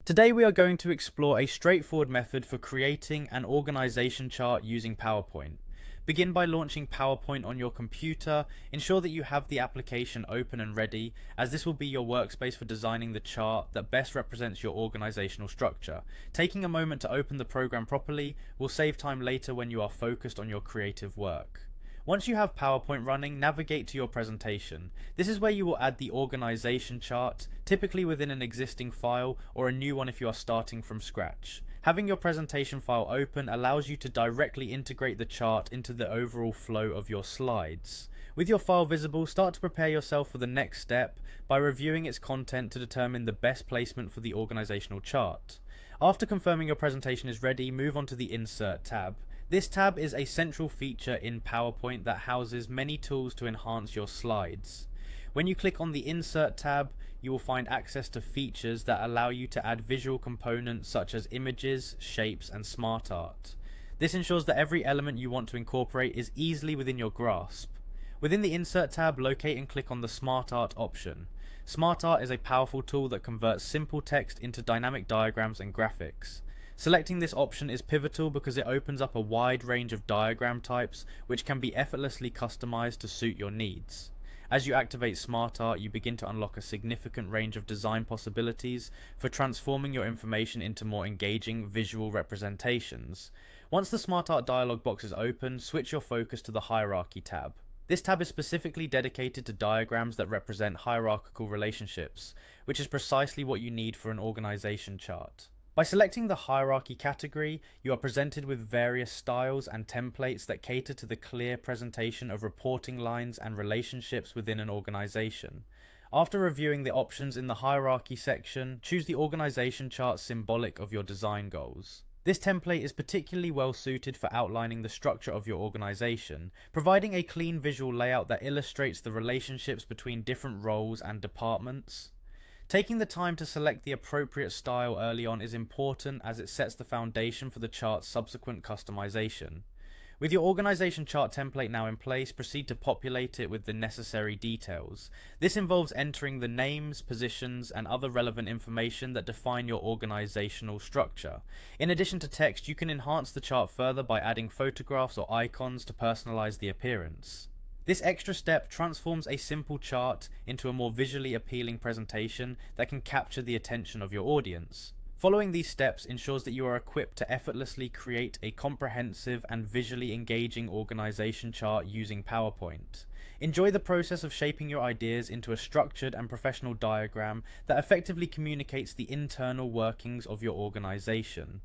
Today we are going to explore a straightforward method for creating an organization chart using PowerPoint. Begin by launching PowerPoint on your computer. Ensure that you have the application open and ready, as this will be your workspace for designing the chart that best represents your organizational structure. Taking a moment to open the program properly will save time later when you are focused on your creative work. Once you have PowerPoint running, navigate to your presentation. This is where you will add the organization chart, typically within an existing file or a new one if you are starting from scratch. Having your presentation file open allows you to directly integrate the chart into the overall flow of your slides. With your file visible, start to prepare yourself for the next step by reviewing its content to determine the best placement for the organizational chart. After confirming your presentation is ready, move on to the Insert tab. This tab is a central feature in PowerPoint that houses many tools to enhance your slides. When you click on the Insert tab, you will find access to features that allow you to add visual components such as images, shapes, and smart art. This ensures that every element you want to incorporate is easily within your grasp. Within the Insert tab, locate and click on the Smart Art option. Smart Art is a powerful tool that converts simple text into dynamic diagrams and graphics. Selecting this option is pivotal because it opens up a wide range of diagram types which can be effortlessly customized to suit your needs. As you activate Smart Art, you begin to unlock a significant range of design possibilities for transforming your information into more engaging visual representations. Once the Smart Art dialog box is open, switch your focus to the Hierarchy tab. This tab is specifically dedicated to diagrams that represent hierarchical relationships, which is precisely what you need for an organization chart. By selecting the hierarchy category, you are presented with various styles and templates that cater to the clear presentation of reporting lines and relationships within an organization. After reviewing the options in the hierarchy section, choose the organization chart symbolic of your design goals. This template is particularly well suited for outlining the structure of your organization, providing a clean visual layout that illustrates the relationships between different roles and departments. Taking the time to select the appropriate style early on is important as it sets the foundation for the chart's subsequent customization. With your organization chart template now in place, proceed to populate it with the necessary details. This involves entering the names, positions, and other relevant information that define your organizational structure. In addition to text, you can enhance the chart further by adding photographs or icons to personalize the appearance. This extra step transforms a simple chart into a more visually appealing presentation that can capture the attention of your audience. Following these steps ensures that you are equipped to effortlessly create a comprehensive and visually engaging organization chart using PowerPoint. Enjoy the process of shaping your ideas into a structured and professional diagram that effectively communicates the internal workings of your organization.